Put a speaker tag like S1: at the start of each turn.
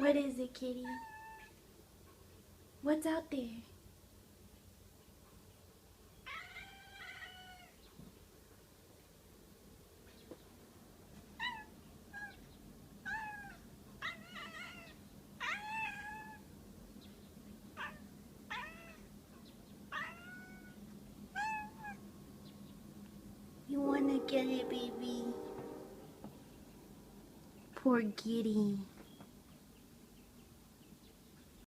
S1: What is it, kitty? What's out there? You wanna get it, baby? Poor Giddy.